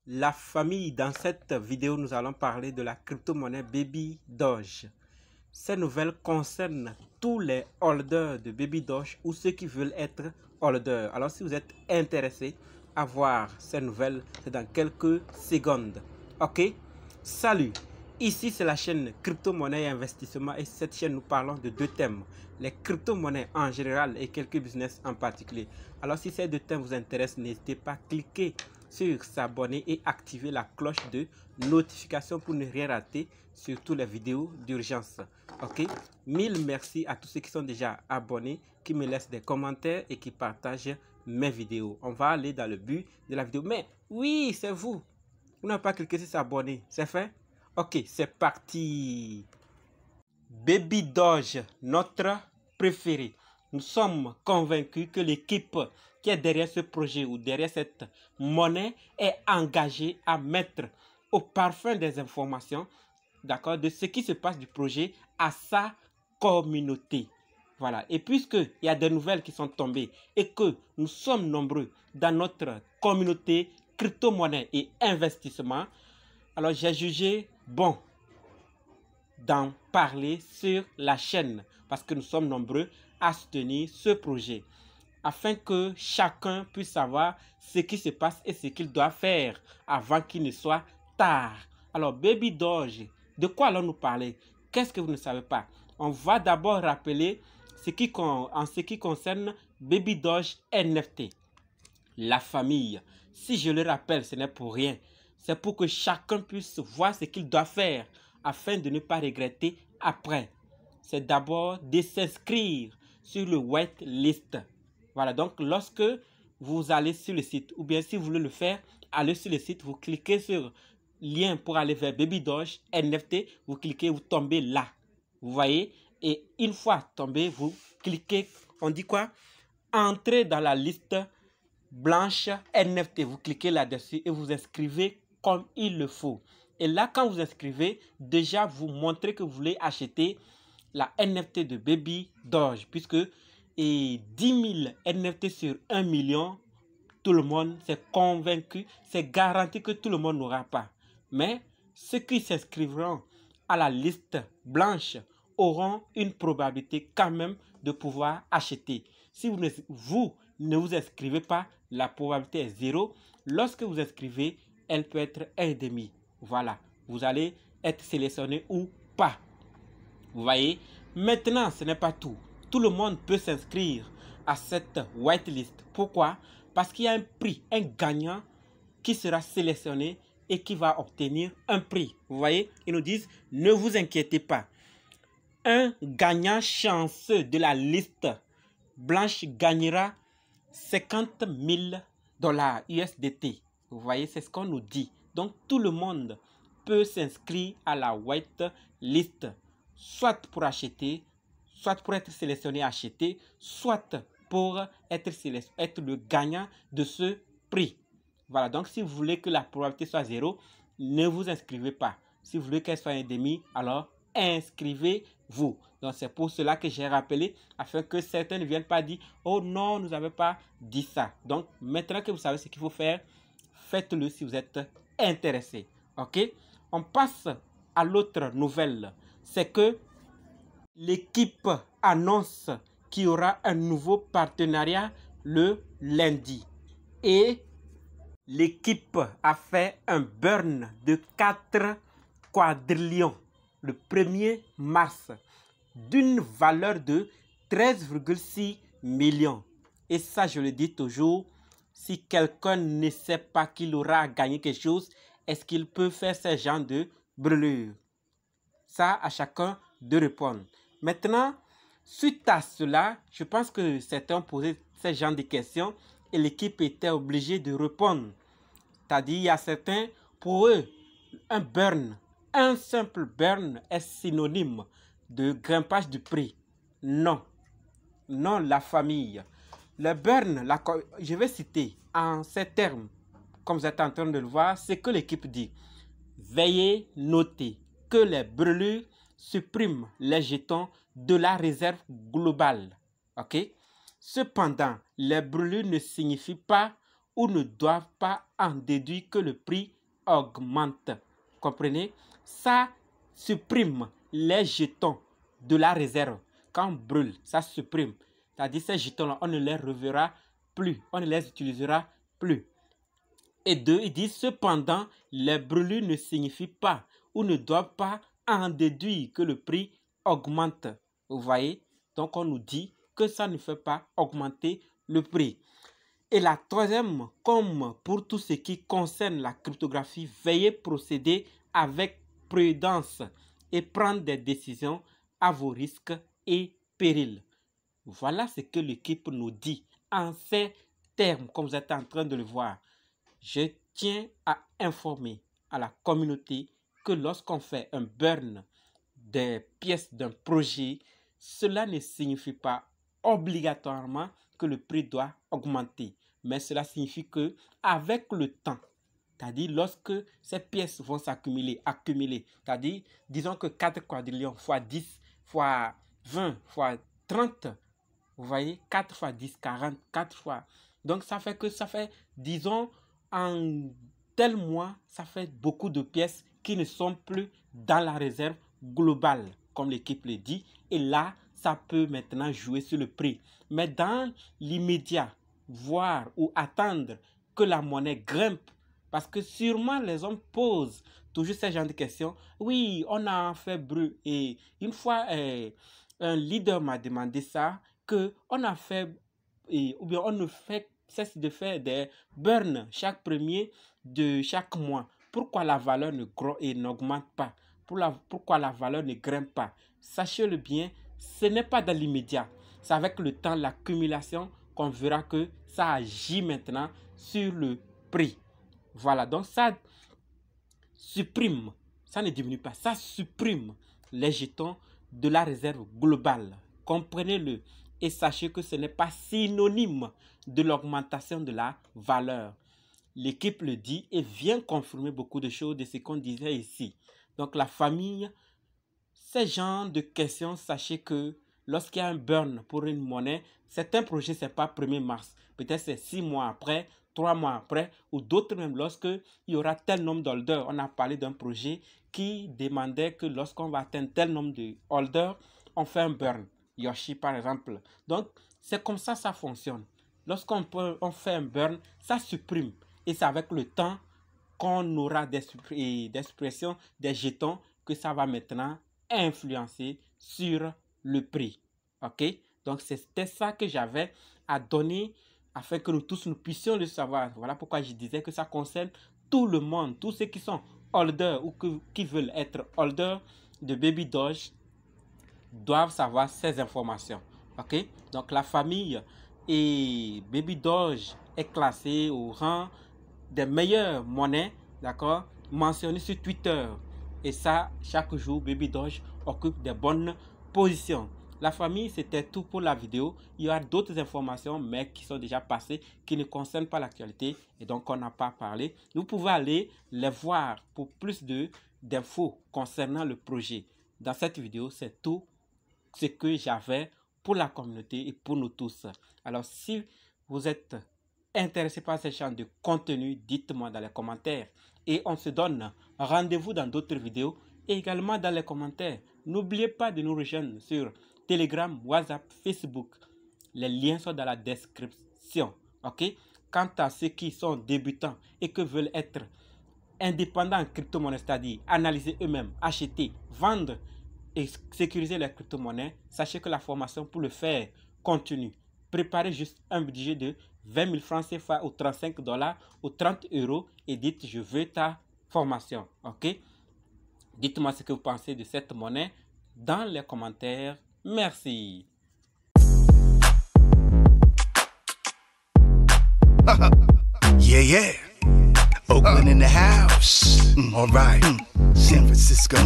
La famille, dans cette vidéo, nous allons parler de la crypto-monnaie Baby Doge. Ces nouvelles concernent tous les holders de Baby Doge ou ceux qui veulent être holders. Alors, si vous êtes intéressé à voir ces nouvelles, c'est dans quelques secondes. Ok? Salut! Ici, c'est la chaîne Crypto-monnaie et investissement et cette chaîne, nous parlons de deux thèmes. Les crypto-monnaies en général et quelques business en particulier. Alors, si ces deux thèmes vous intéressent, n'hésitez pas à cliquer sur s'abonner et activer la cloche de notification pour ne rien rater sur toutes les vidéos d'urgence. Ok, mille merci à tous ceux qui sont déjà abonnés, qui me laissent des commentaires et qui partagent mes vidéos. On va aller dans le but de la vidéo. Mais oui, c'est vous. Vous n'avez pas cliqué sur s'abonner. C'est fait? Ok, c'est parti. Baby Doge, notre préféré. Nous sommes convaincus que l'équipe qui est derrière ce projet ou derrière cette monnaie est engagée à mettre au parfum des informations, d'accord, de ce qui se passe du projet à sa communauté. Voilà. Et puisqu'il y a des nouvelles qui sont tombées et que nous sommes nombreux dans notre communauté crypto-monnaie et investissement, alors j'ai jugé bon d'en parler sur la chaîne parce que nous sommes nombreux à soutenir ce projet afin que chacun puisse savoir ce qui se passe et ce qu'il doit faire avant qu'il ne soit tard. Alors, Baby Doge, de quoi allons-nous parler? Qu'est-ce que vous ne savez pas? On va d'abord rappeler en ce qui concerne Baby Doge NFT. La famille, si je le rappelle, ce n'est pour rien. C'est pour que chacun puisse voir ce qu'il doit faire afin de ne pas regretter après. C'est d'abord de s'inscrire sur le whitelist. Voilà, donc lorsque vous allez sur le site, ou bien si vous voulez le faire, allez sur le site, vous cliquez sur lien pour aller vers Baby Doge NFT, vous cliquez, vous tombez là. Vous voyez? Et une fois tombé, vous cliquez, on dit quoi? Entrez dans la liste blanche NFT. Vous cliquez là-dessus et vous inscrivez comme il le faut. Et là, quand vous inscrivez, déjà vous montrez que vous voulez acheter la NFT de Baby Doge, puisque 10 000 NFT sur 1 million, tout le monde s'est convaincu, c'est garanti que tout le monde n'aura pas. Mais ceux qui s'inscrivront à la liste blanche auront une probabilité quand même de pouvoir acheter. Si vous ne vous inscrivez pas, la probabilité est 0. Lorsque vous inscrivez, elle peut être 1,5. Voilà, vous allez être sélectionné ou pas. Vous voyez, maintenant, ce n'est pas tout. Tout le monde peut s'inscrire à cette whitelist. Pourquoi? Parce qu'il y a un prix, un gagnant qui sera sélectionné et qui va obtenir un prix. Vous voyez, ils nous disent, ne vous inquiétez pas. Un gagnant chanceux de la liste blanche gagnera 50 000 $ USDT. Vous voyez, c'est ce qu'on nous dit. Donc, tout le monde peut s'inscrire à la whitelist, soit pour acheter, soit pour être sélectionné à acheter, soit pour être le gagnant de ce prix. Voilà, donc si vous voulez que la probabilité soit 0, ne vous inscrivez pas. Si vous voulez qu'elle soit 1,5, alors inscrivez-vous. Donc c'est pour cela que j'ai rappelé, afin que certains ne viennent pas dire « Oh non, nous n'avons pas dit ça ». Donc maintenant que vous savez ce qu'il faut faire, faites-le si vous êtes intéressé. Ok? On passe à l'autre nouvelle. C'est que l'équipe annonce qu'il y aura un nouveau partenariat le lundi. Et l'équipe a fait un burn de 4 quadrillions le 1er mars d'une valeur de 13,6 millions. Et ça, je le dis toujours, si quelqu'un ne sait pas qu'il aura gagné quelque chose, est-ce qu'il peut faire ce genre de brûlure? Ça, à chacun de répondre. Maintenant, suite à cela, je pense que certains ont posé ce genre de questions et l'équipe était obligée de répondre. C'est-à-dire, il y a certains, pour eux, un simple burn est synonyme de grimpage du prix. Non, non, la famille. Le burn, je vais citer en ces termes, comme vous êtes en train de le voir, c'est que l'équipe dit. Veuillez noter que les brûlures suppriment les jetons de la réserve globale. Ok? Cependant, les brûlures ne signifient pas ou ne doivent pas en déduire que le prix augmente. Comprenez? Ça supprime les jetons de la réserve. Quand on brûle, ça supprime. C'est-à-dire ces jetons-là, on ne les reverra plus. On ne les utilisera plus. Et deux, ils disent cependant, les brûlures ne signifient pas ou ne doivent pas en déduire que le prix augmente. Vous voyez? Donc on nous dit que ça ne fait pas augmenter le prix. Et la troisième, comme pour tout ce qui concerne la cryptographie, veuillez procéder avec prudence et prendre des décisions à vos risques et périls. Voilà ce que l'équipe nous dit en ces termes, comme vous êtes en train de le voir. Je tiens à informer à la communauté que lorsqu'on fait un burn des pièces d'un projet, cela ne signifie pas obligatoirement que le prix doit augmenter. Mais cela signifie que avec le temps, c'est-à-dire lorsque ces pièces vont s'accumuler, c'est-à-dire disons que 4 quadrillions fois 10 fois 20 fois 30, vous voyez, 4 fois 10, 40, 4 fois. Donc ça fait que ça fait, disons, en tel mois, ça fait beaucoup de pièces qui ne sont plus dans la réserve globale, comme l'équipe le dit. Et là, ça peut maintenant jouer sur le prix. Mais dans l'immédiat, voir ou attendre que la monnaie grimpe, parce que sûrement les hommes posent toujours ce genre de questions. Oui, on a fait brûler. Et une fois, un leader m'a demandé ça, qu'on a fait, ou bien on ne fait, cesse de faire des burns chaque premier de chaque mois. Pourquoi la valeur n'augmente pas? Pourquoi la valeur ne grimpe pas? Sachez-le bien, ce n'est pas dans l'immédiat. C'est avec le temps, l'accumulation, qu'on verra que ça agit maintenant sur le prix. Voilà, donc ça supprime, ça ne diminue pas, ça supprime les jetons de la réserve globale. Comprenez-le et sachez que ce n'est pas synonyme de l'augmentation de la valeur. L'équipe le dit et vient confirmer beaucoup de choses de ce qu'on disait ici. Donc la famille, ces genres de questions, sachez que lorsqu'il y a un burn pour une monnaie, c'est un projet, ce n'est pas 1er mars. Peut-être c'est 6 mois après, 3 mois après, ou d'autres même lorsqu'il y aura tel nombre d'holders. On a parlé d'un projet qui demandait que lorsqu'on va atteindre tel nombre de holders, on fait un burn. Yoshi par exemple. Donc c'est comme ça ça fonctionne. Lorsqu'on fait un burn, ça supprime. Et c'est avec le temps qu'on aura des expressions, des jetons, que ça va maintenant influencer sur le prix. Ok? Donc c'était ça que j'avais à donner afin que nous tous nous puissions le savoir. Voilà pourquoi je disais que ça concerne tout le monde, tous ceux qui sont holders ou qui veulent être holders de Baby Doge doivent savoir ces informations. Ok? Donc la famille et Baby Doge est classée au rang des meilleures monnaies, d'accord, mentionnées sur Twitter. Et ça, chaque jour, Baby Doge occupe des bonnes positions. La famille, c'était tout pour la vidéo. Il y a d'autres informations, mais qui sont déjà passées, qui ne concernent pas l'actualité et donc on n'a pas parlé. Vous pouvez aller les voir pour plus d'infos concernant le projet. Dans cette vidéo, c'est tout ce que j'avais pour la communauté et pour nous tous. Alors, si vous êtes intéressé par ce genre de contenu, dites-moi dans les commentaires. Et on se donne rendez-vous dans d'autres vidéos et également dans les commentaires. N'oubliez pas de nous rejoindre sur Telegram, WhatsApp, Facebook. Les liens sont dans la description. Ok? Quant à ceux qui sont débutants et que veulent être indépendants en crypto-monnaie, c'est-à-dire analyser eux-mêmes, acheter, vendre et sécuriser les crypto-monnaies, sachez que la formation pour le faire continue. Préparez juste un budget de 20 000 francs CFA ou 35 $ ou 30 € et dites je veux ta formation. Ok? Dites-moi ce que vous pensez de cette monnaie dans les commentaires. Merci. Yeah. Oakland in the house. All right. San Francisco.